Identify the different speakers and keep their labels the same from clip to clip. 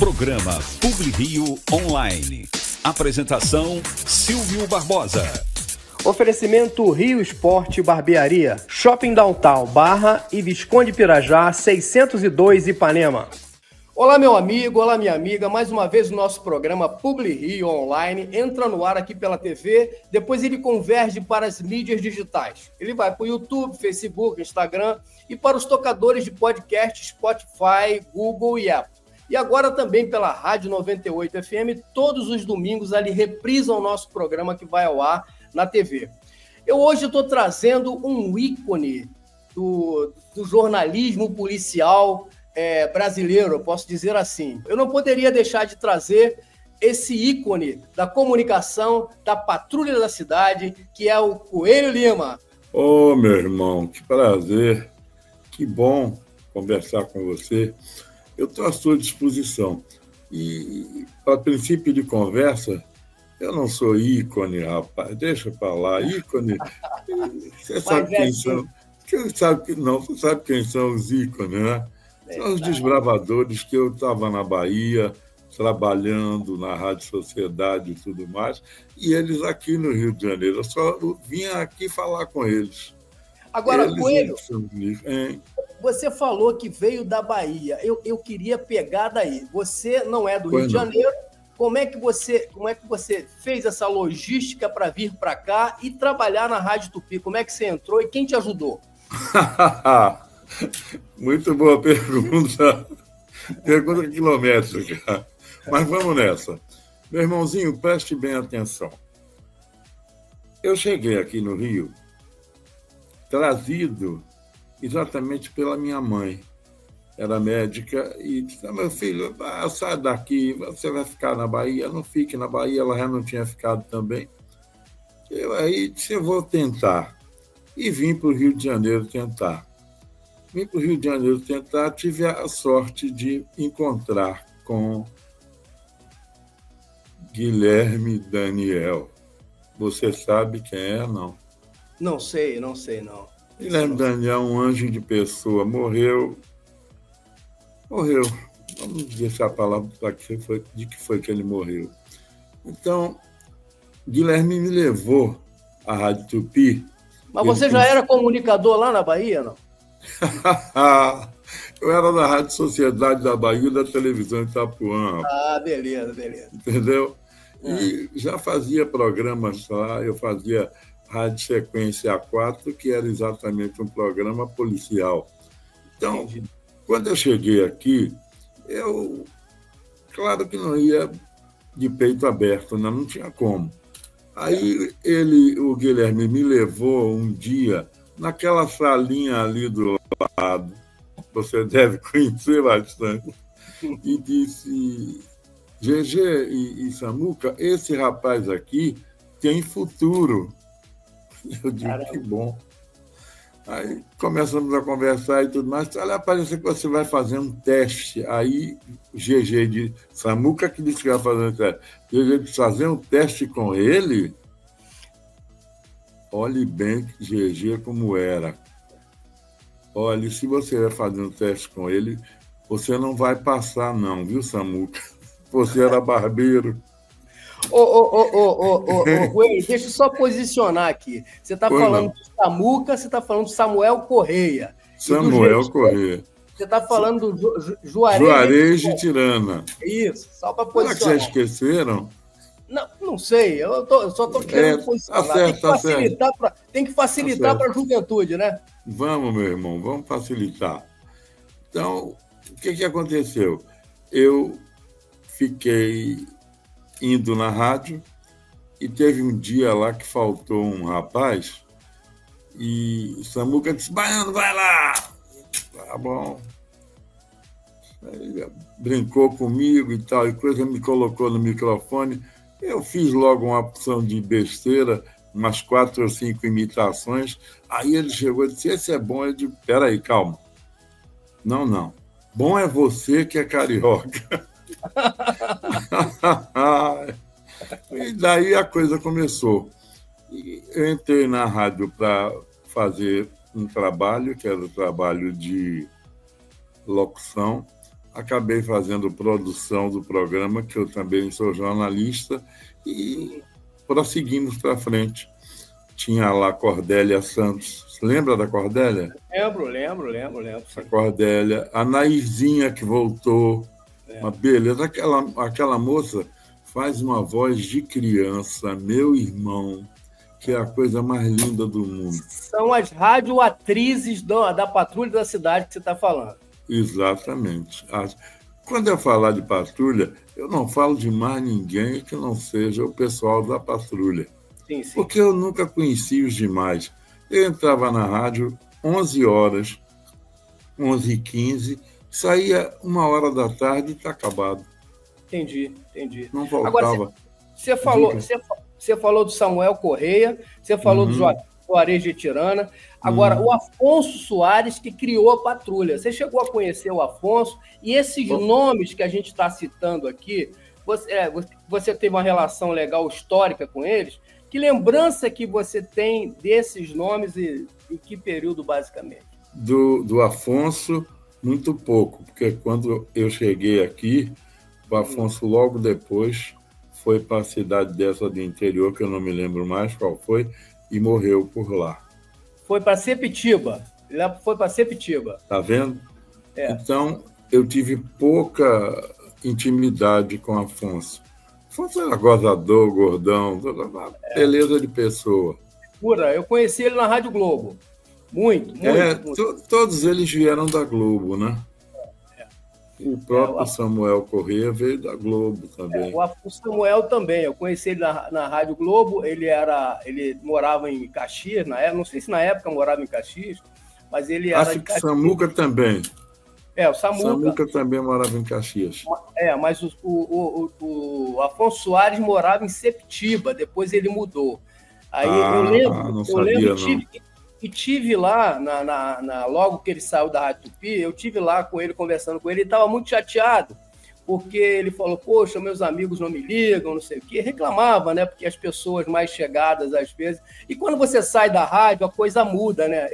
Speaker 1: Programa PubliRio Online. Apresentação, Silvio Barbosa.
Speaker 2: Oferecimento Rio Esporte Barbearia, Shopping Downtown Barra e Visconde Pirajá 602 Ipanema. Olá meu amigo, olá minha amiga, mais uma vez o nosso programa PubliRio Online entra no ar aqui pela TV, depois ele converge para as mídias digitais. Ele vai para o YouTube, Facebook, Instagram e para os tocadores de podcast Spotify, Google e Apple. E agora também pela Rádio 98 FM, todos os domingos ali reprisam o nosso programa que vai ao ar na TV. Eu hoje estou trazendo um ícone do jornalismo policial brasileiro, eu posso dizer assim. Eu não poderia deixar de trazer esse ícone da comunicação, da patrulha da cidade, que é o Coelho Lima.
Speaker 3: Ô, meu irmão, que prazer, que bom conversar com você. Eu estou à sua disposição. E, para princípio de conversa, eu não sou ícone, rapaz. Deixa para lá, ícone. Você sabe quem são? Você sabe quem são os ícones, né? São os desbravadores que eu estava na Bahia, trabalhando na Rádio Sociedade e tudo mais, e eles aqui no Rio de Janeiro. Eu só vim aqui falar com eles.
Speaker 2: Agora, Coelho, você falou que veio da Bahia. Eu queria pegar daí. Você não é do Rio de Janeiro. Como é que você fez essa logística para vir para cá e trabalhar na Rádio Tupi? Como é que você entrou e quem te ajudou?
Speaker 3: Muito boa pergunta. Pergunta quilométrica. Mas vamos nessa. Meu irmãozinho, preste bem atenção. Eu cheguei aqui no Rio trazido exatamente pela minha mãe. Era médica e disse: meu filho, sai daqui, você vai ficar na Bahia. Não fique na Bahia, ela já não tinha ficado também. Eu aí disse: eu vou tentar. E vim para o Rio de Janeiro tentar. Tive a sorte de encontrar com Guilherme Daniel. Você sabe quem é, não?
Speaker 2: Não sei.
Speaker 3: Guilherme Daniel é um anjo de pessoa. Morreu. Vamos deixar a palavra de que foi que ele morreu. Então, Guilherme me levou à Rádio Tupi.
Speaker 2: Mas você já era comunicador lá na Bahia, não?
Speaker 3: Eu era da Rádio Sociedade da Bahia e da televisão Itapuã.
Speaker 2: Beleza.
Speaker 3: Entendeu? E já fazia programas lá, eu fazia Rádio Sequência A4, que era exatamente um programa policial. Então, entendi. Quando eu cheguei aqui, claro que não ia de peito aberto, não tinha como. Aí o Guilherme me levou um dia naquela salinha ali do lado, você deve conhecer bastante, e disse: GG e Samuca, esse rapaz aqui tem futuro. Eu digo: caramba. Que bom. Aí começamos a conversar e tudo mais. Olha, parece que você vai fazer um teste. Aí o GG de Samuca que disse que ia fazer um teste. GG disse: fazer um teste com ele? Olhe bem GG como era. Olha, se você vai fazer um teste com ele, você não vai passar não, viu, Samuca? Você era barbeiro.
Speaker 2: Deixa eu só posicionar aqui. Você está falando de Samuca, você está falando de Samuel Correia.
Speaker 3: Samuel Correia.
Speaker 2: Você está falando do
Speaker 3: Juarez de Tirana.
Speaker 2: Isso, só para posicionar.
Speaker 3: Será que vocês esqueceram?
Speaker 2: Não sei, eu só estou querendo posicionar. Tem que facilitar para a juventude, né?
Speaker 3: Vamos, meu irmão, vamos facilitar. Então, o que aconteceu? Eu fiquei indo na rádio e teve um dia lá que faltou um rapaz e Samuca disse: Baiano, vai lá! Tá bom. Aí, brincou comigo e tal, e coisa, me colocou no microfone. Eu fiz logo uma opção de besteira, umas 4 ou 5 imitações. Aí ele chegou e disse: esse é bom. Eu disse: peraí, calma. Não. Bom é você que é carioca. E daí a coisa começou. Eu entrei na rádio para fazer um trabalho, que era o trabalho de locução. acabei fazendo produção do programa, que eu também sou jornalista, e prosseguimos para frente. Tinha lá Cordélia Santos. Lembra da Cordélia?
Speaker 2: Lembro.
Speaker 3: A Cordélia. A Naizinha, que voltou. Uma beleza. Aquela moça faz uma voz de criança, meu irmão, que é a coisa mais linda do mundo.
Speaker 2: São as radioatrizes da Patrulha da Cidade que você está falando.
Speaker 3: Exatamente. Quando eu falar de patrulha, eu não falo de mais ninguém que não seja o pessoal da patrulha.
Speaker 2: Sim.
Speaker 3: Porque eu nunca conheci os demais. Eu entrava na rádio 11 horas, 11h15, saía 1h da tarde e está acabado.
Speaker 2: Entendi.
Speaker 3: Não voltava.
Speaker 2: Agora, você falou do Samuel Correia, você falou do Juarez de Tirana. Agora, o Afonso Soares, que criou a patrulha. Você chegou a conhecer o Afonso? E esses nomes que a gente está citando aqui, você teve uma relação legal, histórica com eles? Que lembrança que você tem desses nomes e em que período, basicamente?
Speaker 3: Do Afonso, muito pouco, porque quando eu cheguei aqui, o Afonso logo depois foi para a cidade dessa do interior, que eu não me lembro mais qual foi, e morreu por lá.
Speaker 2: Foi para Sepitiba. Ele foi para Sepitiba.
Speaker 3: Tá vendo? Então, eu tive pouca intimidade com o Afonso. Afonso era gozador, gordão, beleza de pessoa.
Speaker 2: Eu conheci ele na Rádio Globo. Muito.
Speaker 3: Todos eles vieram da Globo, né? O próprio Samuel Correia veio da Globo também.
Speaker 2: O Samuel também. Eu conheci ele na Rádio Globo. Ele morava em Caxias, não sei se na época morava em Caxias, mas ele era
Speaker 3: Acho que Samuca também.
Speaker 2: O Samuca
Speaker 3: também morava em Caxias.
Speaker 2: Mas o Afonso Soares morava em Sepitiba, depois ele mudou. Aí eu lembro e tive lá, logo que ele saiu da Rádio Tupi, eu tive lá com ele, conversando com ele, ele estava muito chateado, porque ele falou, poxa, meus amigos não me ligam, não sei o quê, reclamava, né, porque as pessoas mais chegadas, às vezes, e quando você sai da rádio, a coisa muda, né,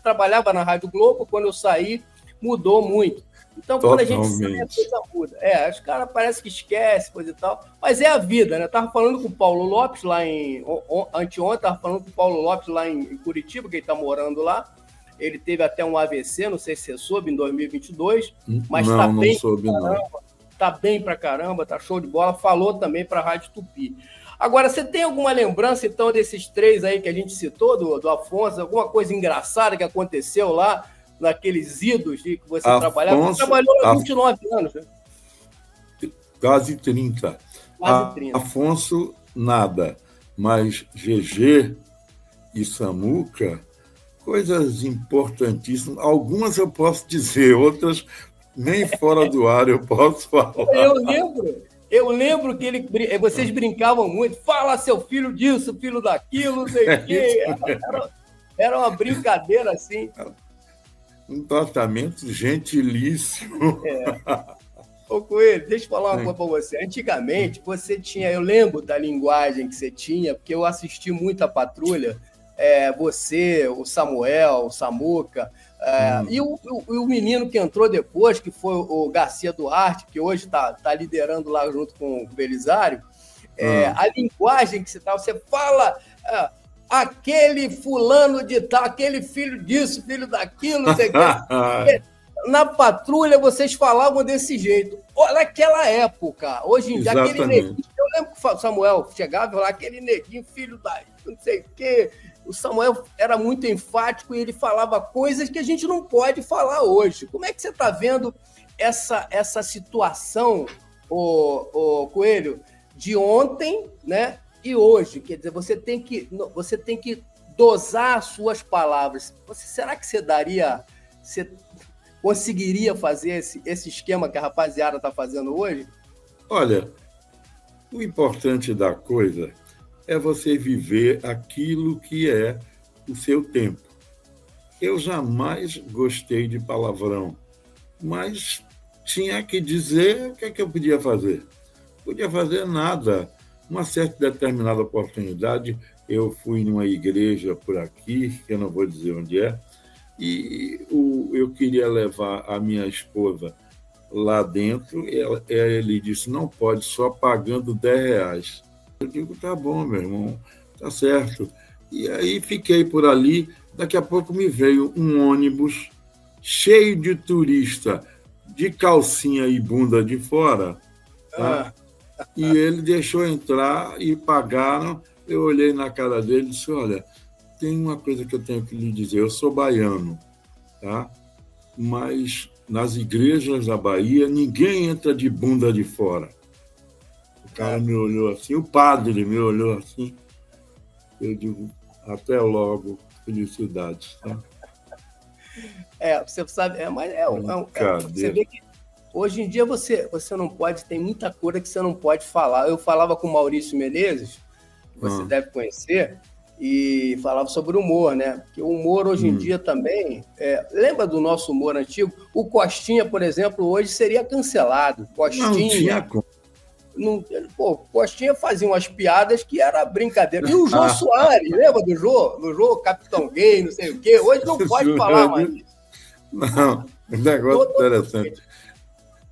Speaker 2: trabalhava na Rádio Globo, quando eu saí, mudou muito. Então, quando a gente sai, a coisa muda. Os caras parecem que esquecem, coisa e tal. Mas é a vida, né? Eu estava falando com o Paulo Lopes lá anteontem, estava falando com o Paulo Lopes lá em Curitiba, que ele está morando lá. Ele teve até um AVC, não sei se você soube, em 2022. Mas está bem. Não soube, não. Está bem pra caramba, está show de bola. Falou também para a Rádio Tupi. Agora, você tem alguma lembrança, então, desses três aí que a gente citou, do Afonso? Alguma coisa engraçada que aconteceu lá? Naqueles idos que você trabalhava. Você trabalhou há 29 anos, né?
Speaker 3: Quase 30. Afonso, nada. Mas GG e Samuca, coisas importantíssimas. Algumas eu posso dizer, outras nem fora do ar eu posso falar.
Speaker 2: Eu lembro que vocês brincavam muito. Fala, seu filho disso, filho daquilo, não sei o quê. Era uma brincadeira assim.
Speaker 3: Um tratamento gentilíssimo.
Speaker 2: Ô, Coelho, deixa eu falar uma coisa para você. Antigamente, você tinha... Eu lembro da linguagem que você tinha, porque eu assisti muito a Patrulha. Você, o Samuel, o Samuca, e o menino que entrou depois, que foi o Garcia Duarte, que hoje está liderando lá junto com o Belisário. A linguagem que você fala... aquele fulano de tal, aquele filho disso, filho daquilo, não sei o quê. Na Patrulha, vocês falavam desse jeito. Naquela época, hoje em dia, aquele neguinho... Eu lembro que o Samuel chegava e falava, aquele neguinho, filho da... não sei o quê. O Samuel era muito enfático e ele falava coisas que a gente não pode falar hoje. Como é que você está vendo essa situação, o Coelho, de ontem, né? E hoje, quer dizer, você tem que dosar as suas palavras. Será que você conseguiria fazer esse esquema que a rapaziada está fazendo hoje?
Speaker 3: Olha, o importante da coisa é você viver aquilo que é o seu tempo. Eu jamais gostei de palavrão, mas tinha que dizer o que é que eu podia fazer. Não podia fazer nada. Uma certa determinada oportunidade, eu fui numa igreja por aqui, que eu não vou dizer onde é, e eu queria levar a minha esposa lá dentro, ele disse, não pode, só pagando R$ 10. Eu digo, tá bom, meu irmão, tá certo. E aí fiquei por ali, daqui a pouco me veio um ônibus cheio de turista, de calcinha e bunda de fora, tá? E ele deixou entrar e pagaram. Eu olhei na cara dele e disse, olha, tem uma coisa que eu tenho que lhe dizer, eu sou baiano, tá? Mas nas igrejas da Bahia, ninguém entra de bunda de fora. O cara me olhou assim, o padre me olhou assim. Eu digo, até logo, felicidades. Tá?
Speaker 2: Você sabe, você vê que hoje em dia você não pode, tem muita coisa que você não pode falar. Eu falava com o Maurício Menezes, que você deve conhecer, e falava sobre humor, né? Porque o humor hoje em dia também... lembra do nosso humor antigo? O Costinha, por exemplo, hoje seria cancelado. Costinha...
Speaker 3: Não tinha como.
Speaker 2: Costinha fazia umas piadas que era brincadeira. E o Jô Soares, lembra do Jô? Do Jô, Capitão Gay, não sei o quê. Hoje não pode falar mais isso.
Speaker 3: Não, um negócio interessante.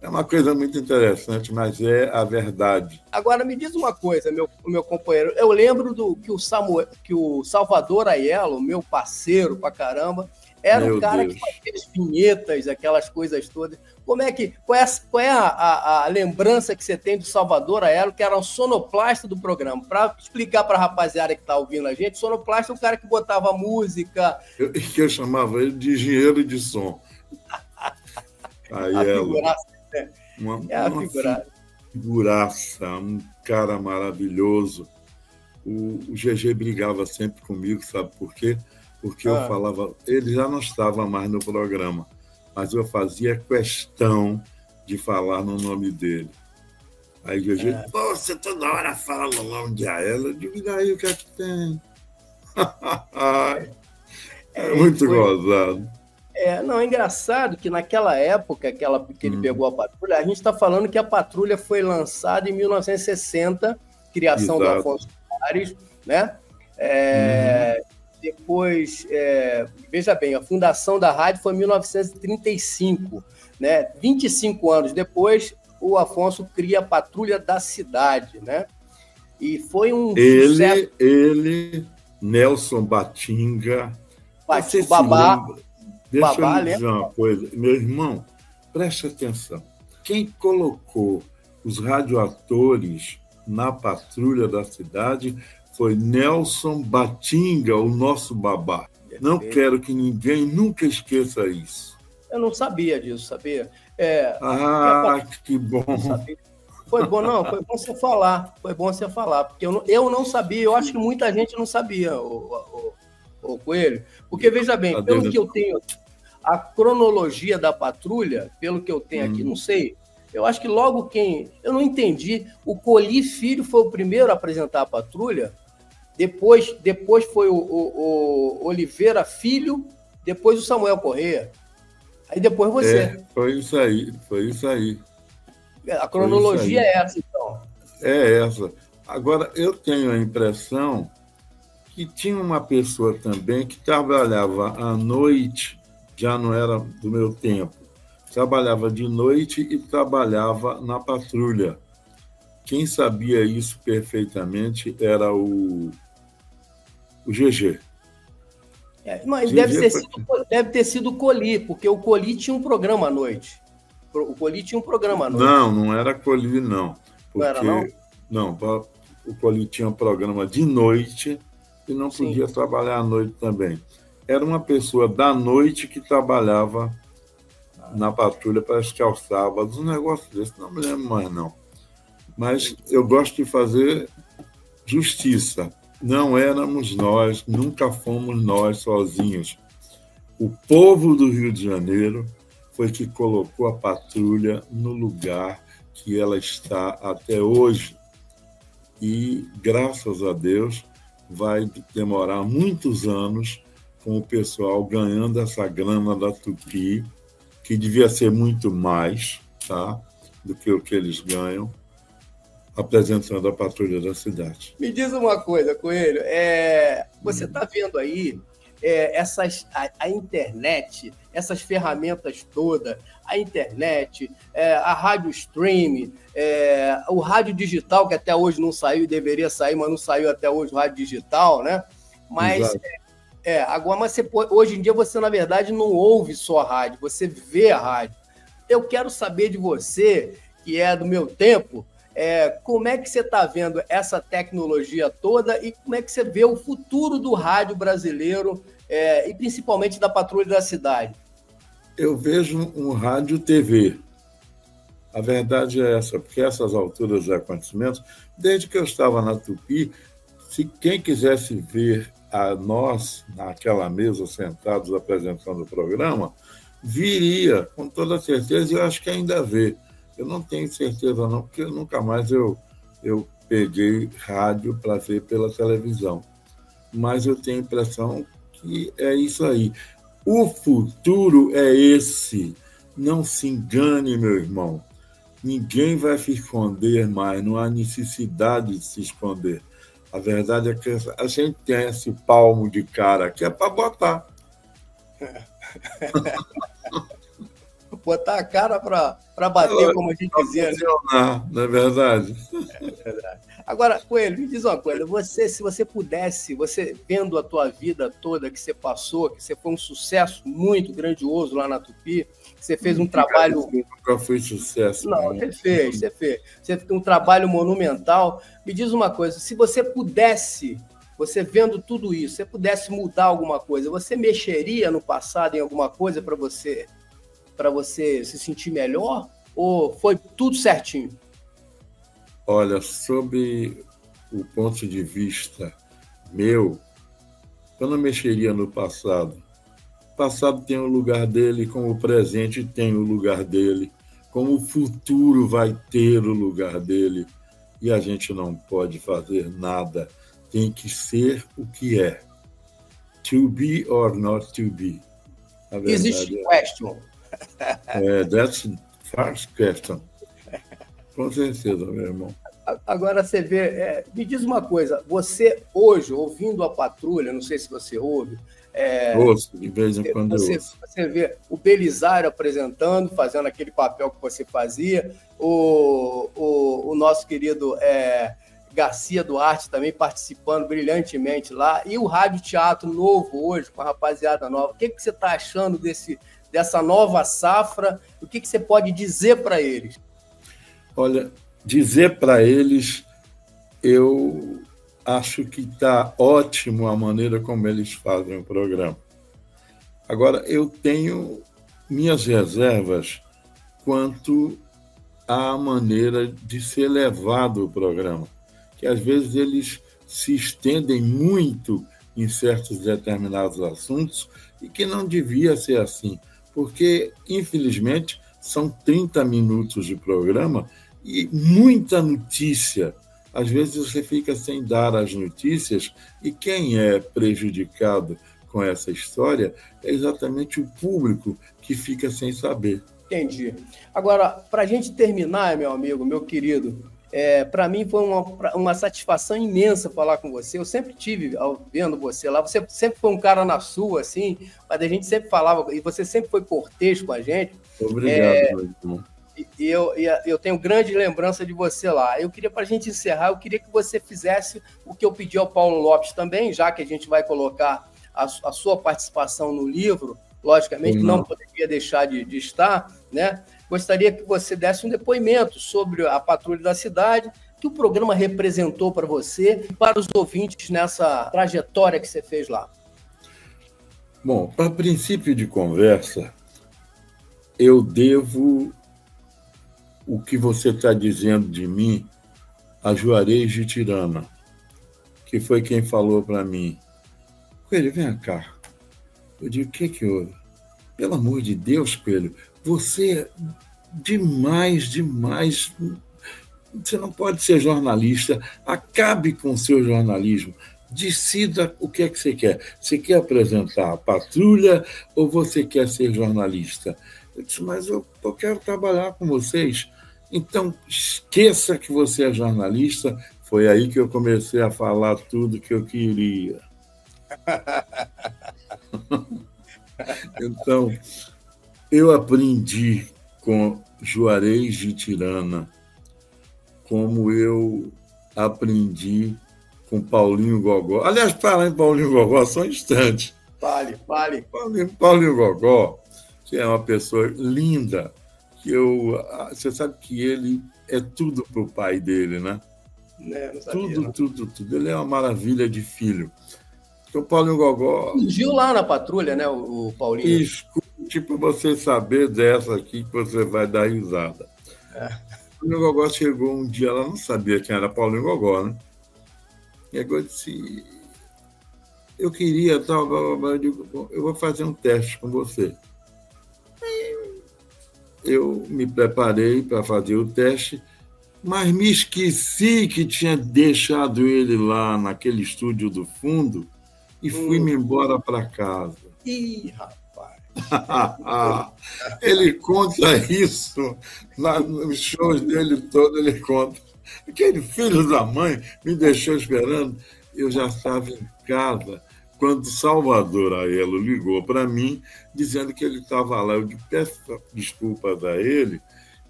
Speaker 3: É uma coisa muito interessante, mas é a verdade.
Speaker 2: Agora, me diz uma coisa, meu companheiro. Eu lembro que o Salvador Aiello, meu parceiro pra caramba, era um cara que fazia as vinhetas, aquelas coisas todas. Qual é a lembrança que você tem do Salvador Aiello, que era um sonoplasta do programa? Para explicar para a rapaziada que está ouvindo a gente, sonoplasta é o cara que botava música.
Speaker 3: Eu chamava ele de engenheiro de som. Aiello. Uma figuraça, um cara maravilhoso. O GG brigava sempre comigo, sabe por quê? Porque eu falava, ele já não estava mais no programa, mas eu fazia questão de falar no nome dele. Aí o GG, você toda hora fala o nome de Aiello, eu digo, e daí o que é que tem? Muito gozado.
Speaker 2: Não, é engraçado que naquela época que ele pegou a Patrulha, a gente está falando que a Patrulha foi lançada em 1960, criação do Afonso Soares, né? Depois, veja bem, a fundação da rádio foi em 1935, né? 25 anos depois, o Afonso cria a Patrulha da Cidade, né? E foi um sucesso.
Speaker 3: Ele, Nelson Batinga,
Speaker 2: o Babá.
Speaker 3: Deixa eu lhe dizer uma coisa. Meu irmão, preste atenção. Quem colocou os radioatores na Patrulha da Cidade foi Nelson Batinga, o nosso babá. Não quero que ninguém nunca esqueça isso.
Speaker 2: Eu não sabia disso, sabia?
Speaker 3: Que bom.
Speaker 2: Foi bom você falar. Foi bom você falar, porque eu não sabia, eu acho que muita gente não sabia, o Coelho. Porque, veja bem, pelo que eu tenho, a cronologia da Patrulha, pelo que eu tenho aqui, não sei, eu acho que logo eu não entendi, o Coli Filho foi o primeiro a apresentar a Patrulha, depois foi o Oliveira Filho, depois o Samuel Corrêa, aí depois você.
Speaker 3: Foi isso aí.
Speaker 2: A cronologia é essa, então.
Speaker 3: É essa. Agora, eu tenho a impressão que tinha uma pessoa também que trabalhava à noite, já não era do meu tempo, trabalhava de noite e trabalhava na Patrulha. Quem sabia isso perfeitamente era o GG.
Speaker 2: Mas deve ter sido o Coli, porque o Coli tinha um programa à noite. O Coli tinha um programa à noite.
Speaker 3: Não era Coli, não.
Speaker 2: Não era, não?
Speaker 3: Não, o Coli tinha um programa de noite e não podia trabalhar à noite também. Era uma pessoa da noite que trabalhava na Patrulha, parece que aos sábados, um negócio desse, não me lembro mais, não. Mas eu gosto de fazer justiça. Não éramos nós, nunca fomos nós sozinhos. O povo do Rio de Janeiro foi que colocou a Patrulha no lugar que ela está até hoje. E, graças a Deus, vai demorar muitos anos com o pessoal ganhando essa grana da Tupi, que devia ser muito mais, tá, do que o que eles ganham, apresentando a Patrulha da Cidade.
Speaker 2: Me diz uma coisa, Coelho, você está vendo aí a internet, essas ferramentas todas, a internet, a rádio streaming, o rádio digital, que até hoje não saiu, deveria sair, mas não saiu até hoje o rádio digital, né? Mas, mas hoje em dia você, na verdade, não ouve só a rádio, você vê a rádio. Eu quero saber de você, que é do meu tempo, como é que você está vendo essa tecnologia toda e como é que você vê o futuro do rádio brasileiro e principalmente da Patrulha da Cidade?
Speaker 3: Eu vejo um rádio TV. A verdade é essa, porque essas alturas de acontecimentos, desde que eu estava na Tupi, se quem quisesse ver a nós naquela mesa sentados apresentando o programa, viria, com toda certeza, e eu acho que ainda vê. Eu não tenho certeza não, porque nunca mais eu peguei rádio para ver pela televisão. Mas eu tenho a impressão que é isso aí. O futuro é esse. Não se engane, meu irmão. Ninguém vai se esconder mais, não há necessidade de se esconder. A verdade é que a gente tem esse palmo de cara que é para botar.
Speaker 2: Botar a cara para bater, como a gente dizia.
Speaker 3: Não é verdade?
Speaker 2: É verdade. Agora, Coelho, me diz uma coisa. Se você pudesse, você vendo a tua vida toda que você passou, que você foi um sucesso muito grandioso lá na Tupi, que você fez um trabalho...
Speaker 3: Nunca foi sucesso.
Speaker 2: Não, você fez. Você fez um trabalho monumental. Me diz uma coisa, se você pudesse, você vendo tudo isso, você pudesse mudar alguma coisa, você mexeria no passado em alguma coisa para você se sentir melhor? Ou foi tudo certinho?
Speaker 3: Olha, sob o ponto de vista meu, eu não mexeria no passado. O passado tem o lugar dele, como o presente tem o lugar dele, como o futuro vai ter o lugar dele. E a gente não pode fazer nada. Tem que ser o que é. To be or not to be.
Speaker 2: Existe question.
Speaker 3: That's first question. Com certeza, meu irmão.
Speaker 2: Agora você vê, me diz uma coisa, você hoje, ouvindo a Patrulha, não sei se você ouve...
Speaker 3: ouço, de vez em quando eu ouço.
Speaker 2: Você vê o Belisário apresentando, fazendo aquele papel que você fazia, o nosso querido Garcia Duarte também participando brilhantemente lá, e o Rádio Teatro novo hoje, com a rapaziada nova. O que você está achando dessa nova safra? O que você pode dizer para eles?
Speaker 3: Olha, dizer para eles, eu acho que está ótimo a maneira como eles fazem o programa. Agora, eu tenho minhas reservas quanto à maneira de ser levado o programa, que às vezes eles se estendem muito em certos determinados assuntos e que não devia ser assim, porque, infelizmente, são 30 minutos de programa e muita notícia. Às vezes você fica sem dar as notícias e quem é prejudicado com essa história é exatamente o público que fica sem saber.
Speaker 2: Entendi. Agora, para a gente terminar, meu amigo, meu querido, para mim foi uma satisfação imensa falar com você. Eu sempre tive vendo você lá. Você sempre foi um cara na sua, assim, mas a gente sempre falava, e você sempre foi cortês com a gente.
Speaker 3: Obrigado, meu irmão.
Speaker 2: E eu tenho grande lembrança de você lá. Eu queria, para a gente encerrar, eu queria que você fizesse o que eu pedi ao Paulo Lopes também, já que a gente vai colocar a sua participação no livro, logicamente, não poderia deixar de estar, né? Gostaria que você desse um depoimento sobre a Patrulha da Cidade, que o programa representou para você e para os ouvintes nessa trajetória que você fez lá.
Speaker 3: Bom, para princípio de conversa, eu devo o que você está dizendo de mim a Juarez de Tirana, que foi quem falou para mim: Coelho, vem cá. Eu digo: o que houve? Pelo amor de Deus, Coelho, você é demais. Você não pode ser jornalista. Acabe com o seu jornalismo. Decida o que é que você quer. Você quer apresentar a Patrulha ou você quer ser jornalista? Eu disse: mas eu quero trabalhar com vocês. Então, esqueça que você é jornalista. Foi aí que eu comecei a falar tudo que eu queria. Então, eu aprendi com Juarez de Tirana, como eu aprendi com Paulinho Gogó. Aliás, falar em Paulinho Gogó só um instante.
Speaker 2: Fale.
Speaker 3: Paulinho Gogó, que é uma pessoa linda, você sabe que ele é tudo para o pai dele, né?
Speaker 2: Não sabia,
Speaker 3: tudo. Ele é uma maravilha de filho. Então, Paulinho Gogó...
Speaker 2: Surgiu lá na patrulha, né, o Paulinho?
Speaker 3: Escute para você saber dessa aqui que você vai dar risada. Paulinho Gogó chegou um dia, ela não sabia quem era Paulinho Gogó, né? E agora disse, eu queria, tal, eu digo, bom, eu vou fazer um teste com você. Eu me preparei para fazer o teste, mas me esqueci que tinha deixado ele lá naquele estúdio do fundo e fui-me embora para casa.
Speaker 2: Ih, rapaz!
Speaker 3: Ele conta isso nos shows dele todo, ele conta. Aquele filho da mãe me deixou esperando. Eu já estava em casa quando Salvador Aelo ligou para mim, dizendo que ele estava lá. Eu peço desculpas a ele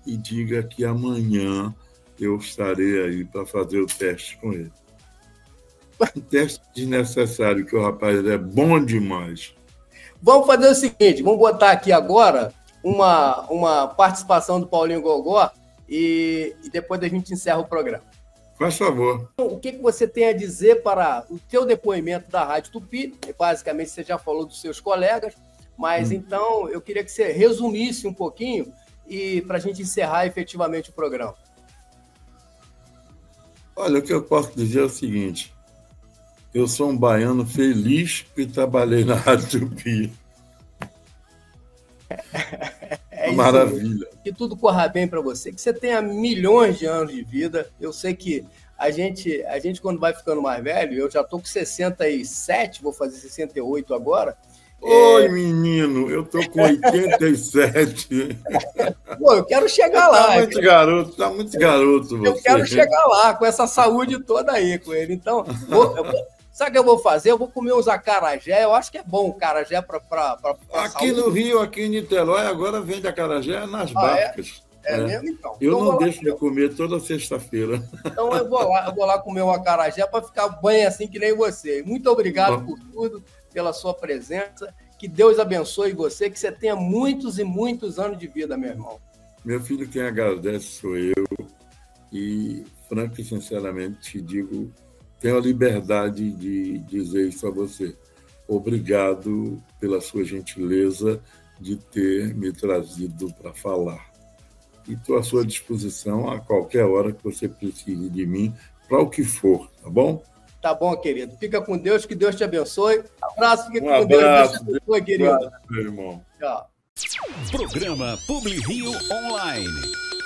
Speaker 3: e diga que amanhã eu estarei aí para fazer o teste com ele. Um teste desnecessário, que o rapaz é bom demais.
Speaker 2: Vamos fazer o seguinte, vamos botar aqui agora uma participação do Paulinho Gogó e depois a gente encerra o programa.
Speaker 3: Faz favor.
Speaker 2: O que você tem a dizer para o teu depoimento da Rádio Tupi? Basicamente, você já falou dos seus colegas, mas então eu queria que você resumisse um pouquinho e para a gente encerrar efetivamente o programa.
Speaker 3: Olha, o que eu posso dizer é o seguinte, eu sou um baiano feliz porque trabalhei na Rádio Tupi.
Speaker 2: É isso,
Speaker 3: maravilha.
Speaker 2: Que tudo corra bem para você, que você tenha milhões de anos de vida. Eu sei que a gente quando vai ficando mais velho, eu já estou com 67, vou fazer 68 agora.
Speaker 3: Oi, menino, eu estou com 87.
Speaker 2: Pô, eu quero chegar lá.
Speaker 3: Tá muito garoto você.
Speaker 2: Eu quero chegar lá, com essa saúde toda aí com ele. Então, sabe o que eu vou fazer? Eu vou comer uns acarajé. Eu acho que é bom o acarajé para
Speaker 3: aqui no Rio, aqui em Niterói, agora vende acarajé nas barcas.
Speaker 2: É mesmo, então?
Speaker 3: Eu não deixo de comer toda sexta-feira.
Speaker 2: Então eu vou lá comer um acarajé para ficar bem assim que nem você. Muito obrigado por tudo, pela sua presença. Que Deus abençoe você, que você tenha muitos e muitos anos de vida, meu irmão.
Speaker 3: Meu filho, quem agradece sou eu. E, franco e sinceramente, te digo, tenho a liberdade de dizer isso a você. Obrigado pela sua gentileza de ter me trazido para falar. E estou à sua disposição a qualquer hora que você precise de mim, para o que for, tá bom?
Speaker 2: Tá bom, querido. Fica com Deus, que Deus te abençoe. Abraço, fica
Speaker 3: com
Speaker 2: Deus.
Speaker 3: Deus te
Speaker 2: abençoe, querido.
Speaker 3: Abraço, meu irmão.
Speaker 2: Tchau.
Speaker 1: Programa Publi Rio Online.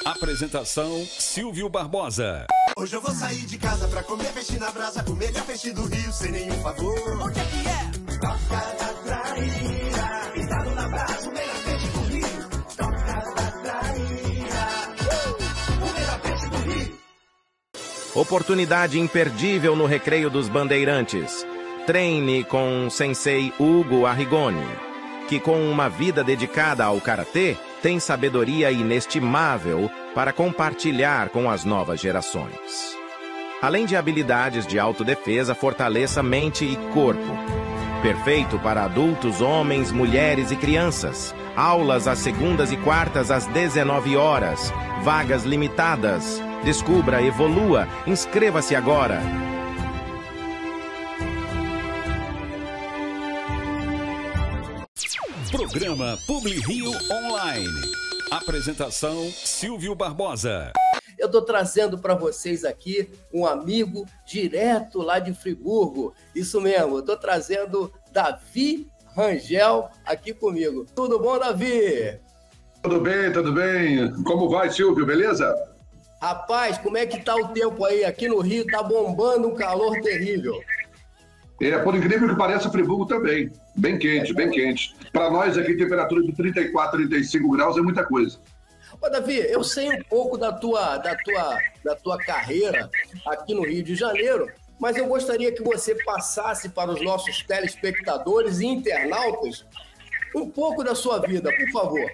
Speaker 1: Apresentação Silvio Barbosa.
Speaker 4: Hoje eu vou sair de casa pra comer peixe na brasa, o melhor peixe do Rio, sem nenhum favor. O que é? Toca da traíra, pintado na brasa, o melhor peixe do Rio. Toca da traíra, o melhor peixe do Rio.
Speaker 5: Oportunidade imperdível no Recreio dos Bandeirantes. Treine com Sensei Hugo Arrigoni, que com uma vida dedicada ao karatê, tem sabedoria inestimável para compartilhar com as novas gerações. Além de habilidades de autodefesa, fortaleça mente e corpo. Perfeito para adultos, homens, mulheres e crianças. Aulas às segundas e quartas às 19 horas. Vagas limitadas. Descubra, evolua. Inscreva-se agora.
Speaker 1: Programa Publi Rio Online. Apresentação Silvio Barbosa.
Speaker 2: Eu estou trazendo para vocês aqui um amigo direto lá de Friburgo. Isso mesmo, eu estou trazendo Davi Rangel aqui comigo. Tudo bom, Davi?
Speaker 6: Tudo bem, tudo bem. Como vai, Silvio, beleza?
Speaker 2: Rapaz, como é que tá o tempo aí? Aqui no Rio tá bombando um calor terrível.
Speaker 6: Por incrível que pareça, Friburgo também. Bem quente, bem quente. Para nós aqui, temperatura de 34, 35 graus é muita coisa.
Speaker 2: Ô, Davi, eu sei um pouco da tua carreira aqui no Rio de Janeiro mas eu gostaria que você passasse para os nossos telespectadores e internautas um pouco da sua vida, por favor.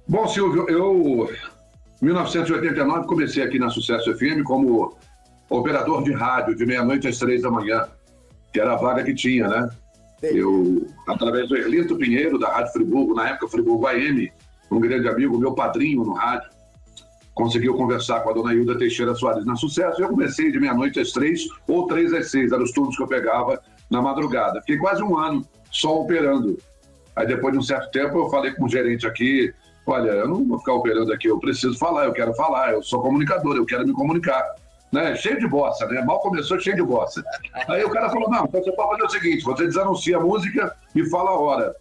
Speaker 6: Bom, Silvio, eu, em 1989, comecei aqui na Sucesso FM como operador de rádio, de meia-noite às 3 da manhã, que era a vaga que tinha, né? Eu, através do Erlito Pinheiro, da Rádio Friburgo, na época Friburgo AM, um grande amigo, meu padrinho no rádio, conseguiu conversar com a dona Hilda Teixeira Soares na Sucesso. Eu comecei de meia-noite às 3 ou 3 às 6, eram os turnos que eu pegava na madrugada. Fiquei quase um ano só operando. Aí depois de um certo tempo eu falei com o gerente aqui, olha, eu não vou ficar operando aqui, eu preciso falar, eu quero falar, eu sou comunicador, eu quero me comunicar. Né? Cheio de bossa, né? Mal começou, cheio de bossa. Aí o cara falou, não, então você pode fazer o seguinte, você desanuncia a música e fala a hora.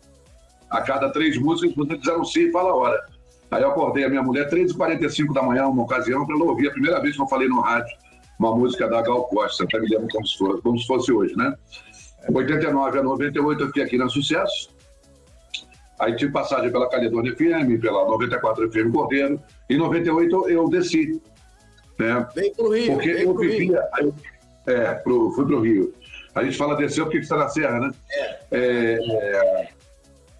Speaker 6: A cada 3 músicas você desanuncia e fala a hora. Aí eu acordei a minha mulher 3h45 da manhã, uma ocasião, para ela ouvir a primeira vez que eu falei no rádio uma música da Gal Costa, até me lembro como se fosse hoje, né? 89 a 98 eu fiquei aqui na Sucesso. Aí tive passagem pela Caledônia FM, pela 94 FM Cordeiro. Em 98 eu desci. Né?
Speaker 2: Vem pro Rio.
Speaker 6: Porque eu vivia. Fui pro Rio. A gente fala desceu porque está na Serra, né?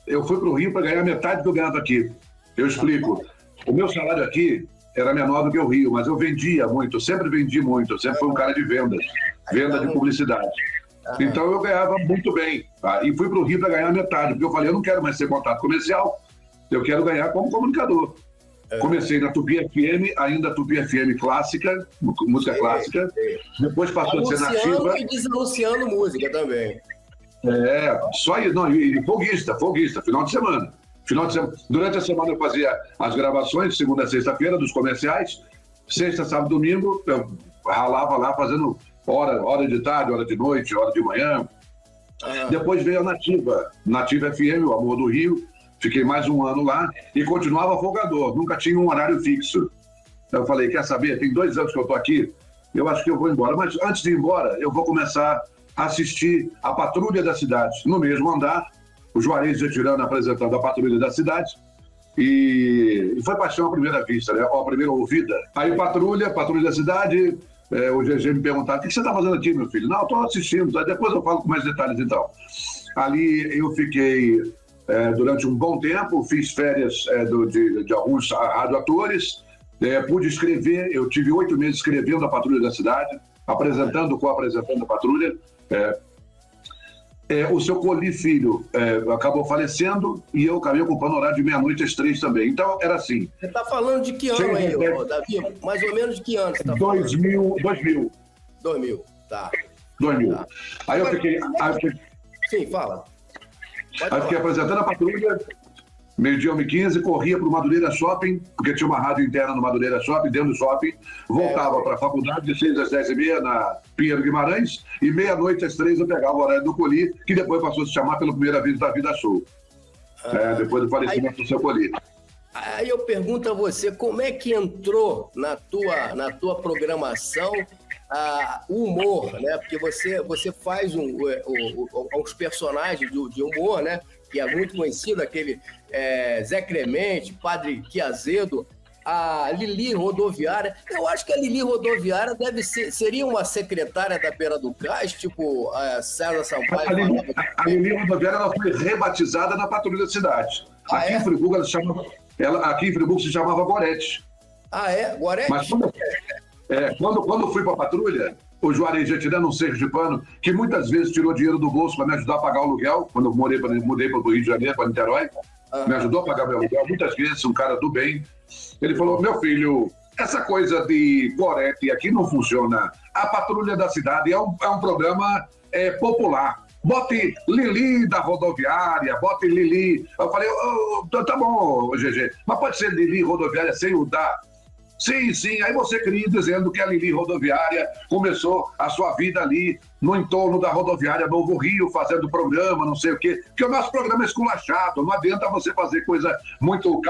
Speaker 6: Eu fui pro Rio para ganhar metade do que eu ganhava aqui. Eu explico. O meu salário aqui era menor do que o Rio, mas eu vendia muito, eu sempre vendi muito, eu sempre fui um cara de vendas, venda de publicidade. Então eu ganhava muito bem. Tá? E fui pro Rio para ganhar metade, porque eu falei, eu não quero mais ser contato comercial, eu quero ganhar como comunicador. Comecei na Tupi FM, ainda Tupi FM clássica, música clássica. Depois passou a ser nativa.
Speaker 2: E desanunciando música também.
Speaker 6: Só isso. Não, e folguista, final de semana. Durante a semana eu fazia as gravações, segunda a sexta-feira, dos comerciais. Sexta, sábado, domingo, eu ralava lá fazendo hora de tarde, hora de noite, hora de manhã. Depois veio a Nativa FM, o Amor do Rio. Fiquei mais um ano lá e continuava folgador, nunca tinha um horário fixo. Eu falei, quer saber, tem 2 anos que eu estou aqui, eu acho que eu vou embora. Mas antes de ir embora, eu vou começar a assistir a Patrulha da Cidade, no mesmo andar, o Juarez Getirano apresentando a Patrulha da Cidade. E foi paixão à primeira vista, né? A primeira ouvida. Aí Patrulha da Cidade, o GG me perguntava, o que você está fazendo aqui, meu filho? Não, estou assistindo, aí depois eu falo com mais detalhes então. Ali eu fiquei... durante um bom tempo, fiz férias de alguns radioatores, pude escrever, eu tive 8 meses escrevendo a Patrulha da Cidade, co-apresentando a Patrulha. O seu Coli Filho acabou falecendo e eu acabei ocupando o horário de meia-noite às 3 também. Então, era assim.
Speaker 2: Você está falando de que ano aí, Davi? Mais ou menos de que ano você está falando?
Speaker 6: 2000,
Speaker 2: tá.
Speaker 6: 2000.
Speaker 2: Tá.
Speaker 6: Aí eu fiquei...
Speaker 2: Sim, fala.
Speaker 6: Aí fiquei apresentando a Patrulha, meio-dia 1h15, corria para o Madureira Shopping, porque tinha uma rádio interna no Madureira Shopping, dentro do shopping, voltava para a faculdade de 6 às 10h30 na Pinheiro Guimarães, e meia-noite às 3 eu pegava o horário do Coli, que depois passou a se chamar pela primeira vez da Vida Show, depois do falecimento do seu Coli.
Speaker 2: Aí eu pergunto a você, como é que entrou na tua programação o humor, né? Porque você faz uns personagens de humor, né? Que é muito conhecido, aquele Zé Clemente, Padre Quiazedo, a Lili Rodoviária. Eu acho que a Lili Rodoviária seria uma secretária da Beira do Cais, tipo a César Sampaio.
Speaker 6: A Lili Rodoviária ela foi rebatizada na Patrulha da Cidade. Aqui em Friburgo se chamava Gorete.
Speaker 2: Gorete?
Speaker 6: Mas quando eu fui para a Patrulha, o Juarez Getirano, um sergipano, que muitas vezes tirou dinheiro do bolso para me ajudar a pagar o aluguel, quando eu mudei para o Rio de Janeiro, para Niterói, me ajudou a pagar meu aluguel, muitas vezes, um cara do bem. Ele falou, meu filho, essa coisa de Gorete aqui não funciona. A Patrulha da Cidade é um programa popular. Bote Lili da Rodoviária, bote Lili. Eu falei, tá bom, GG, mas pode ser Lili Rodoviária sem o da... Sim. Aí você cria dizendo que a Lili Rodoviária começou a sua vida ali no entorno da rodoviária Novo Rio, fazendo programa, não sei o quê. Porque o nosso programa é esculachado. Não adianta você fazer coisa muito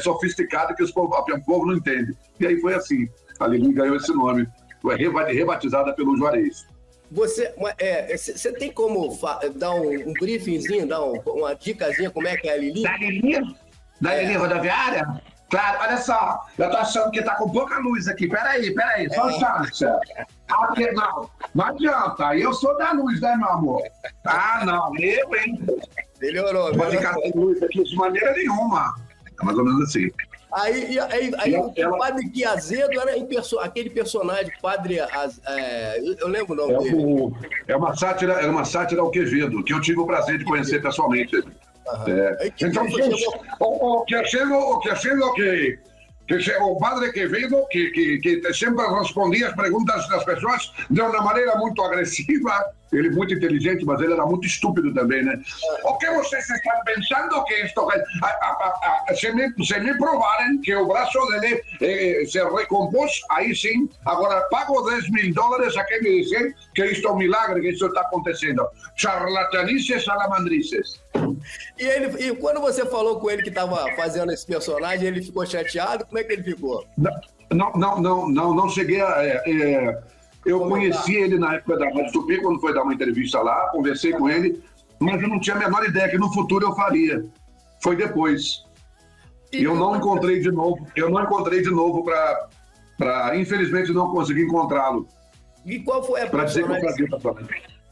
Speaker 6: sofisticada que o povo não entende. E aí foi assim. A Lili ganhou esse nome. Foi rebatizada pelo Juarez.
Speaker 2: Você tem como dar um briefingzinho, dar uma dicasinha como é que é a Lili?
Speaker 6: Da Lili Rodoviária? Claro, olha só, eu tô achando que tá com pouca luz aqui. Peraí, só um chance. Aqui, não adianta, eu sou da luz, né, meu amor? Ah, não, eu, hein?
Speaker 2: Melhorou.
Speaker 6: Não pode ficar sem luz aqui de maneira nenhuma. É mais ou menos assim.
Speaker 2: Aí o Padre Que Azedo era aquele personagem, Padre... eu lembro o nome dele.
Speaker 6: É uma sátira ao Quevedo, que eu tive o prazer de conhecer pessoalmente. Então, o Padre Quevedo, que sempre respondia as perguntas das pessoas de uma maneira muito agressiva. Ele muito inteligente, mas ele era muito estúpido também, né? O que vocês estão pensando que isto... Se me provarem que o braço dele se recompôs, aí sim, agora pago $10.000 a quem me dizer que isto é um milagre, que isso está acontecendo. Charlatanices, salamandrices.
Speaker 2: E quando você falou com ele que estava fazendo esse personagem, ele ficou chateado? Como é que ele ficou?
Speaker 6: Não cheguei a... Eu conheci ele na época da Rádio Tupi, quando foi dar uma entrevista lá, conversei com ele, mas eu não tinha a menor ideia que no futuro eu faria. Foi depois. E eu não encontrei de novo para infelizmente não consegui encontrá-lo.
Speaker 2: E qual foi a personagem?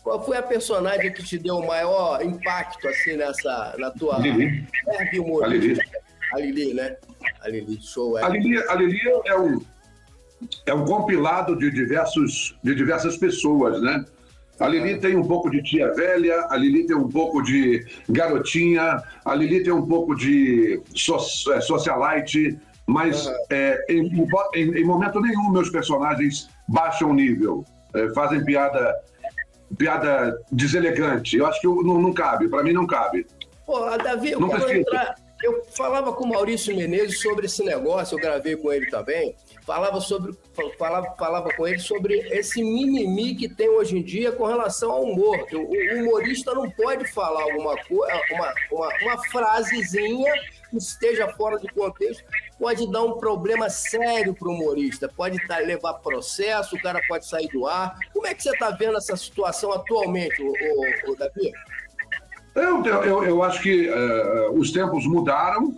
Speaker 2: Qual foi a personagem que te deu o maior impacto assim na tua humorista? A Lili, né? A Lili, show. A Lili
Speaker 6: é um compilado de diversas pessoas, né? A Lili tem um pouco de tia velha, a Lili tem um pouco de garotinha, a Lili tem um pouco de socialite, mas em momento nenhum meus personagens baixam o nível, fazem piada deselegante. Eu acho que não cabe, para mim não cabe.
Speaker 2: Pô, Davi, eu falava com o Maurício Menezes sobre esse negócio, eu gravei com ele também, falava com ele sobre esse mimimi que tem hoje em dia com relação ao humor. O humorista não pode falar alguma coisa, uma frasezinha que esteja fora de contexto, pode dar um problema sério para o humorista, pode levar processo, o cara pode sair do ar. Como é que você está vendo essa situação atualmente, Davi?
Speaker 6: Eu acho que os tempos mudaram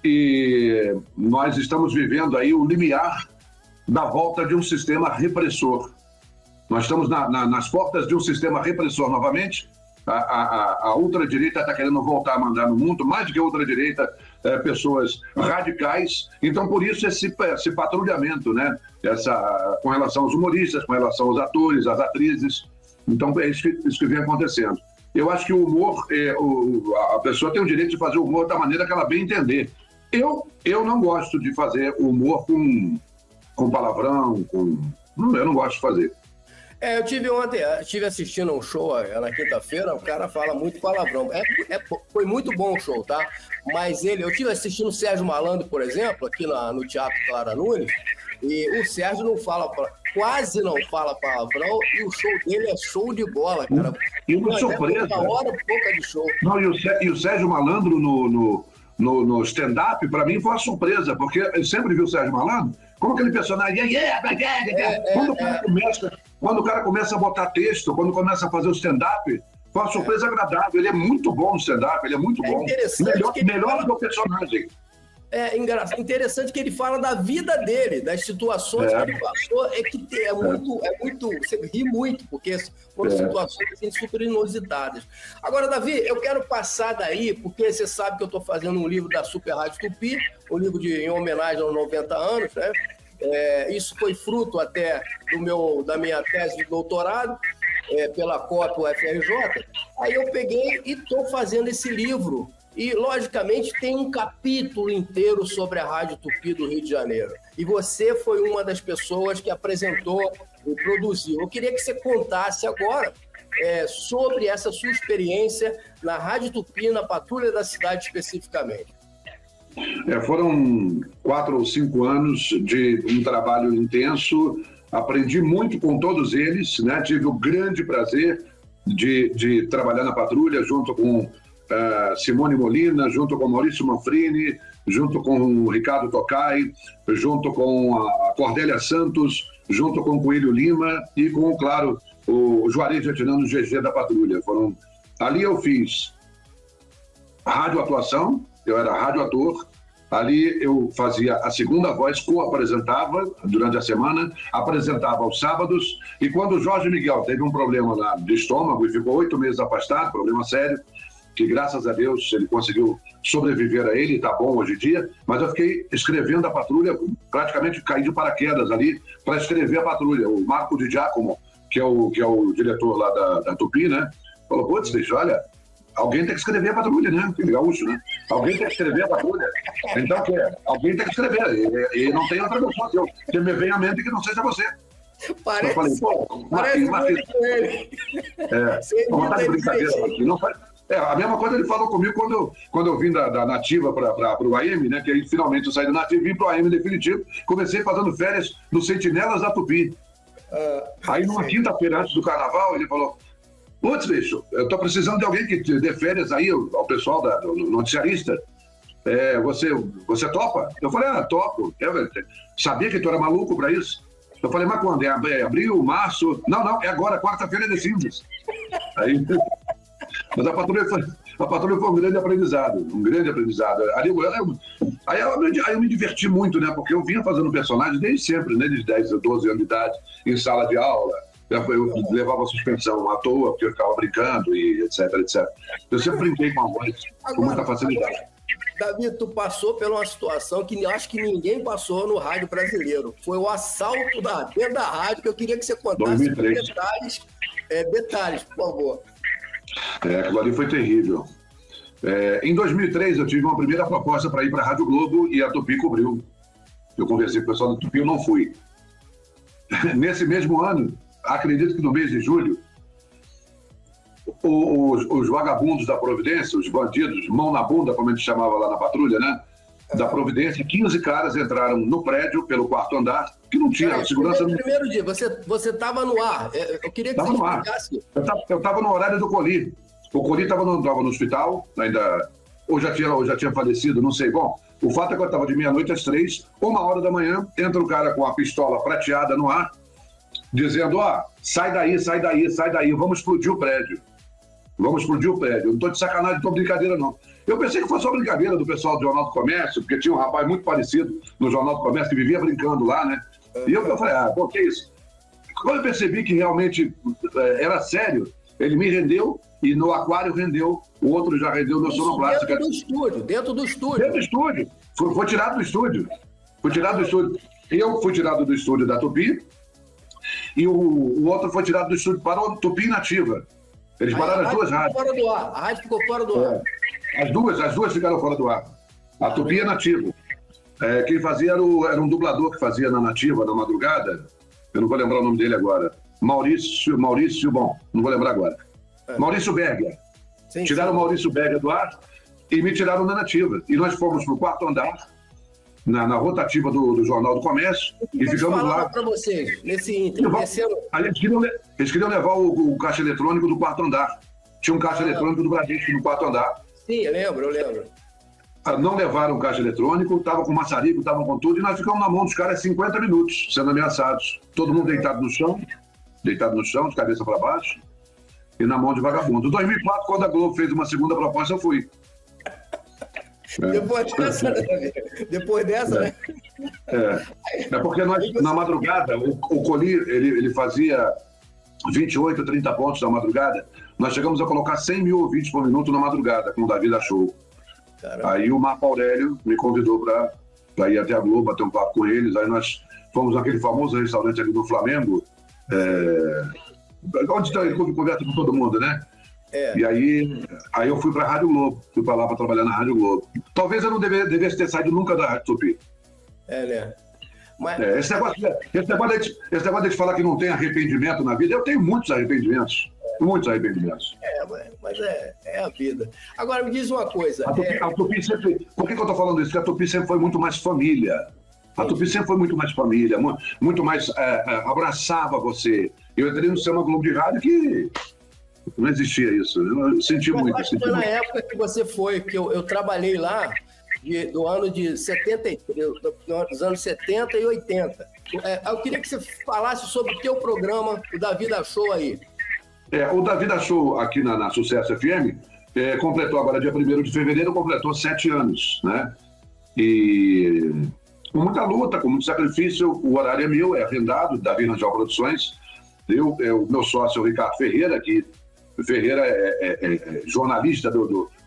Speaker 6: e nós estamos vivendo aí o limiar da volta de um sistema repressor. Nós estamos nas portas de um sistema repressor novamente. A ultradireita está querendo voltar a mandar no mundo, mais do que a ultradireita, pessoas radicais. Então, por isso, esse patrulhamento, né? Com relação aos humoristas, com relação aos atores, às atrizes. Então, é isso que vem acontecendo. Eu acho que o humor, a pessoa tem o direito de fazer o humor da maneira que ela bem entender. Eu não gosto de fazer humor com palavrão, eu não gosto de fazer.
Speaker 2: Eu tive assistindo um show na quinta-feira, o cara fala muito palavrão. Foi muito bom o show, tá? Mas eu tive assistindo o Sérgio Malandro, por exemplo, aqui no Teatro Clara Nunes, e o Sérgio quase não fala palavrão, e o show dele é show de bola, cara.
Speaker 6: E uma surpresa.
Speaker 2: Uma hora pouca de show.
Speaker 6: Não, e o Sérgio Malandro no stand-up, para mim foi uma surpresa, porque eu sempre vi o Sérgio Malandro como aquele personagem. Quando o cara começa a botar texto, quando começa a fazer o stand-up, foi uma surpresa agradável. Ele é muito bom no stand-up, ele é muito bom. Melhor do que o personagem.
Speaker 2: Interessante que ele fala da vida dele, das situações que ele passou, você ri muito, porque foram situações assim, super inusitadas. Agora, Davi, eu quero passar daí, porque você sabe que eu estou fazendo um livro da Super Rádio Tupi, um livro em homenagem aos 90 anos, né? Isso foi fruto até da minha tese de doutorado, pela COP UFRJ. Aí eu peguei e estou fazendo esse livro. E, logicamente, tem um capítulo inteiro sobre a Rádio Tupi do Rio de Janeiro. E você foi uma das pessoas que apresentou e produziu. Eu queria que você contasse agora sobre essa sua experiência na Rádio Tupi, na Patrulha da Cidade especificamente.
Speaker 6: Foram 4 ou 5 anos de um trabalho intenso. Aprendi muito com todos eles, né? Tive o grande prazer de trabalhar na Patrulha junto com Simone Molina, junto com Maurício Manfrini, junto com o Ricardo Tocai, junto com a Cordélia Santos, junto com o Coelho Lima e com, claro, o Juarez Vietnã, GG da Patrulha. Ali eu fiz rádio atuação, eu era rádio ator, Ali eu fazia a segunda voz, co-apresentava durante a semana, apresentava aos sábados, e quando o Jorge Miguel teve um problema lá de estômago e ficou 8 meses afastado, problema sério, que graças a Deus ele conseguiu sobreviver a ele, está bom hoje em dia, mas eu fiquei escrevendo a Patrulha, praticamente caí de paraquedas ali para escrever a Patrulha. O Marco Di Giacomo, que é o diretor lá da Tupi, né, falou, putz, bicho, olha, alguém tem que escrever a Patrulha, né? Que gaúcho, né? Alguém tem que escrever a Patrulha. Então, alguém tem que escrever. E não tem outra pessoa que me vem à mente que não seja você.
Speaker 2: Parece,
Speaker 6: eu falei, pô, Marquinhos. Vamos estar de brincadeira aqui. Não faz... a mesma coisa ele falou comigo quando eu vim da Nativa para o AM, né? Que aí finalmente eu saí da Nativa e vim para o AM definitivo. Comecei fazendo férias no Sentinelas da Tupi. Aí numa quinta-feira antes do carnaval, ele falou, putz, bicho, eu tô precisando de alguém que dê férias aí ao pessoal do noticiarista. Você topa? Eu falei, topo. Sabia que tu era maluco para isso? Eu falei, mas quando? É abril, março? Não, é agora, quarta-feira de cinzas. Aí, mas a patrulha foi um grande aprendizado, Aí eu me diverti muito, né? Porque eu vinha fazendo personagem desde sempre, né? Desde 10 a 12 anos de idade, em sala de aula. Eu levava suspensão à toa, porque eu ficava brincando e etc. Eu sempre brinquei com a voz com muita facilidade.
Speaker 2: Davi, tu passou por uma situação que acho que ninguém passou no rádio brasileiro. Foi o assalto dentro da rádio, que eu queria que você contasse detalhes, por favor.
Speaker 6: Aquilo ali foi terrível. Em 2003, eu tive uma primeira proposta para ir para a Rádio Globo e a Tupi cobriu. Eu conversei com o pessoal da Tupi, eu não fui. Nesse mesmo ano, acredito que no mês de julho, os vagabundos da Providência, os bandidos, mão na bunda, como a gente chamava lá na patrulha, né? Da Providência, 15 caras entraram no prédio pelo quarto andar, que não tinha segurança.
Speaker 2: No primeiro dia, você estava no ar. Eu queria que você explicasse.
Speaker 6: Eu estava no horário do Coli. O Coli estava no hospital, ainda, ou já tinha falecido, não sei. Bom, o fato é que eu estava de meia-noite às 3, 1h da manhã, entra o cara com a pistola prateada no ar, dizendo, sai daí, vamos explodir o prédio. Eu não estou de sacanagem, não estou brincadeira, não. Eu pensei que fosse só brincadeira do pessoal do Jornal do Comércio, porque tinha um rapaz muito parecido no Jornal do Comércio que vivia brincando lá, né? E eu falei, pô, que isso? Quando eu percebi que realmente era sério, ele me rendeu e no aquário rendeu, o outro já rendeu no sonoplasta.
Speaker 2: Dentro do estúdio.
Speaker 6: Foi tirado do estúdio. Eu fui tirado do estúdio da Tupi e o outro foi tirado do estúdio para o Tupi Nativa. Eles pararam as duas rádios.
Speaker 2: A rádio ficou fora do ar.
Speaker 6: As duas ficaram fora do ar. A Tupi é Nativa. Quem fazia era um dublador que fazia na Nativa, na madrugada. Eu não vou lembrar o nome dele agora. Maurício, bom, não vou lembrar agora. Maurício Berger. Tiraram o Maurício Berger do ar e me tiraram na Nativa. E nós fomos para o quarto andar, na rotativa do Jornal do Comércio, e ficamos lá.
Speaker 2: Para vocês, nesse ínter,
Speaker 6: eles queriam levar o caixa eletrônico do quarto andar. Tinha um caixa eletrônico do Bradesco no quarto andar.
Speaker 2: Sim, eu lembro.
Speaker 6: Não levaram o caixa eletrônico, estavam com maçarico, estavam com tudo, e nós ficamos na mão dos caras 50 minutos, sendo ameaçados. Todo mundo deitado no chão, de cabeça para baixo, e na mão de vagabundo. Em 2004, quando a Globo fez uma segunda proposta, eu fui.
Speaker 2: Depois dessa, né?
Speaker 6: Porque nós, na madrugada, o Coli, ele fazia 28, 30 pontos na madrugada. Nós chegamos a colocar 100 mil ouvintes por minuto na madrugada, com o Davi da Show. Caramba. Aí o Marco Aurélio me convidou para ir até a Globo, bater um papo com eles. Aí nós fomos naquele famoso restaurante ali do Flamengo, onde ele conversa com todo mundo, né? E aí eu fui para a Rádio Globo, fui para lá para trabalhar na Rádio Globo. Talvez eu não devesse ter saído nunca da Rádio Tupi.
Speaker 2: Né? Mas...
Speaker 6: esse negócio de falar que não tem arrependimento na vida, eu tenho muitos arrependimentos. Muitos arrependimentos.
Speaker 2: Mas é a vida. Agora, me diz uma coisa.
Speaker 6: A Tupi sempre... Por que eu estou falando isso? Porque a Tupi sempre foi muito mais família. A Tupi sempre foi muito mais família, muito mais... abraçava você. Eu entrei no Sistema Globo de Rádio que... Não existia isso. Eu senti muito.
Speaker 2: Acho que foi na época que você foi, que eu trabalhei lá do ano de 73, dos anos 70 e 80. Eu queria que você falasse sobre o teu programa, o Davi da Show aí.
Speaker 6: O Davi da Show aqui na Sucesso FM completou agora, dia 1º de fevereiro, completou 7 anos, né? E com muita luta, com muito sacrifício, o horário é meu, é arrendado, Davi Rangel Produções. O meu sócio, o Ricardo Ferreira, que o Ferreira é jornalista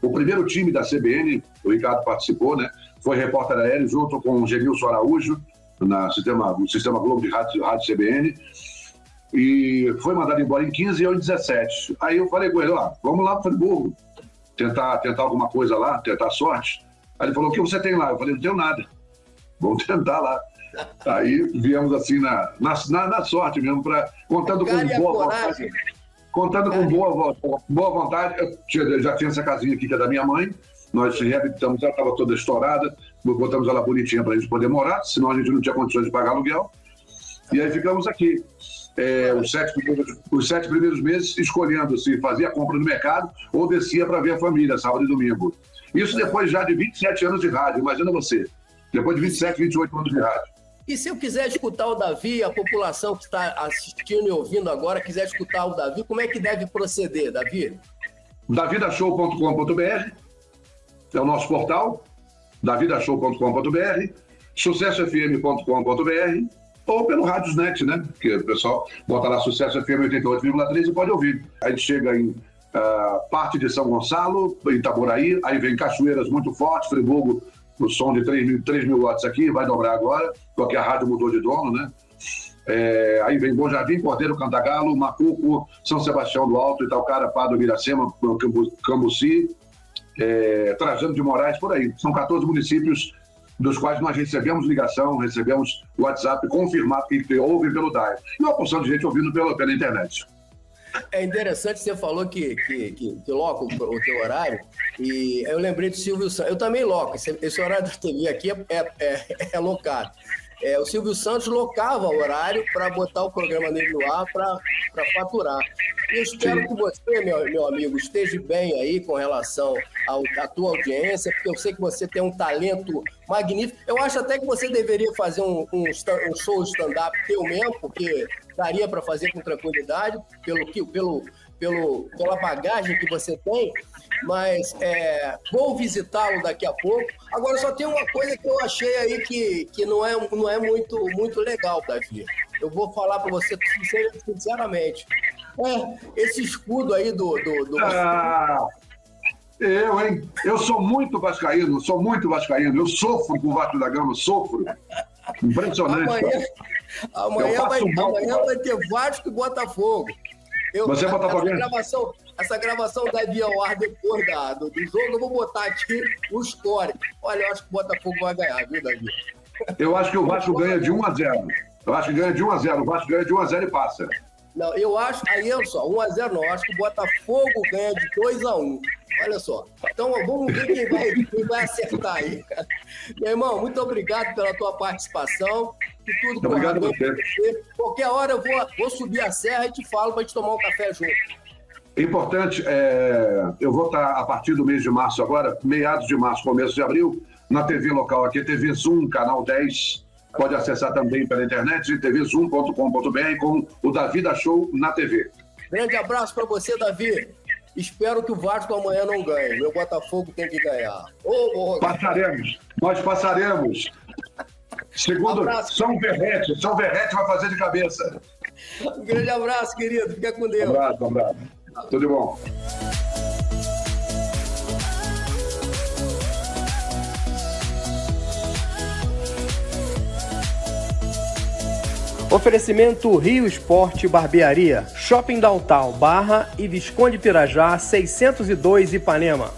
Speaker 6: o primeiro time da CBN, o Ricardo participou, né? Foi repórter aéreo junto com o Genilson Araújo, no Sistema Globo de Rádio CBN, e foi mandado embora em 15 e eu em 17. Aí eu falei com ele, vamos lá para Friburgo, tentar alguma coisa lá, tentar sorte. Aí ele falou, o que você tem lá? Eu falei, não tenho nada, vamos tentar lá. Aí viemos assim na sorte mesmo, contando com boa vontade. Contando com boa vontade, eu já tinha essa casinha aqui que é da minha mãe, nós reabilitamos, ela estava toda estourada, botamos ela bonitinha para a gente poder morar, senão a gente não tinha condições de pagar aluguel. E aí ficamos aqui, os 7 primeiros meses, escolhendo se fazia a compra no mercado ou descia para ver a família, sábado e domingo. Isso depois já de 27 anos de rádio, imagina você, depois de 27, 28 anos de rádio.
Speaker 2: E se eu quiser escutar o Davi, a população que está assistindo e ouvindo agora, quiser escutar o Davi, como é que deve proceder, Davi? davidashow.com.br é o nosso portal, davidashow.com.br, sucessofm.com.br ou pelo Radiosnet, né? Que o pessoal bota lá Sucesso FM 88,3 e pode ouvir. A gente chega em parte de São Gonçalo, em Itaboraí, aí vem Cachoeiras muito forte, Friburgo, o som de 3 mil watts aqui, vai dobrar agora, porque a rádio mudou de dono, né? Aí vem Bom Jardim, Cordeiro, Cantagalo, Macuco, São Sebastião do Alto, Itaocara, Pado, Miracema, Cambuci, Trajano de Moraes, por aí. São 14 municípios dos quais nós recebemos ligação, recebemos WhatsApp confirmado que ouvem pelo DAE. E uma porção de gente ouvindo pela internet. É interessante, você falou que loca o teu horário, e eu lembrei do Silvio Santos. Eu também loco, esse horário da TV aqui é locado. O Silvio Santos locava o horário para botar o programa dele no ar para faturar. Eu espero que você, meu amigo, esteja bem aí com relação à tua audiência, porque eu sei que você tem um talento magnífico. Eu acho até que você deveria fazer um show stand-up teu mesmo, porque daria para fazer com tranquilidade, pela bagagem que você tem, mas vou visitá-lo daqui a pouco. Agora, só tem uma coisa que eu achei aí que não é muito legal, Davi. Eu vou falar para você sinceramente. Esse escudo aí do...
Speaker 6: Eu sou muito vascaíno, eu sofro com o Vasco da Gama, sofro. Impressionante.
Speaker 2: Amanhã vai ter Vasco e Botafogo.
Speaker 6: Você botar
Speaker 2: essa gravação da Via ao ar depois do jogo, eu vou botar aqui o score. Olha, eu acho que o Botafogo vai ganhar, viu, Davi?
Speaker 6: Eu acho que o Vasco ganha de 1-0. Eu acho que ganha de 1-0. O Vasco ganha de 1-0 e passa.
Speaker 2: Não, eu acho, aí eu só, 1-0 não, eu acho que o Botafogo ganha de 2-1. Olha só. Então, vamos ver quem vai acertar aí, cara. Meu irmão, muito obrigado pela tua participação. Que tudo
Speaker 6: obrigado a você.
Speaker 2: Qualquer hora eu vou subir a serra e te falo para a gente tomar um café junto.
Speaker 6: Importante, eu vou estar a partir do mês de março agora, meados de março, começo de abril, na TV local aqui, TV Zoom, canal 10. Pode acessar também pela internet, tvzoom.com.br, com o Davi da Show na TV.
Speaker 2: Grande abraço para você, Davi. Espero que o Vasco amanhã não ganhe. Meu Botafogo tem que ganhar.
Speaker 6: Passaremos. Nós passaremos. Segundo São Verrete vai fazer de cabeça.
Speaker 2: Um grande abraço, querido. Fica com Deus.
Speaker 6: Um abraço. Tudo de bom.
Speaker 2: Oferecimento Rio Esporte Barbearia, Shopping Downtown, Barra e Visconde Pirajá, 602 Ipanema.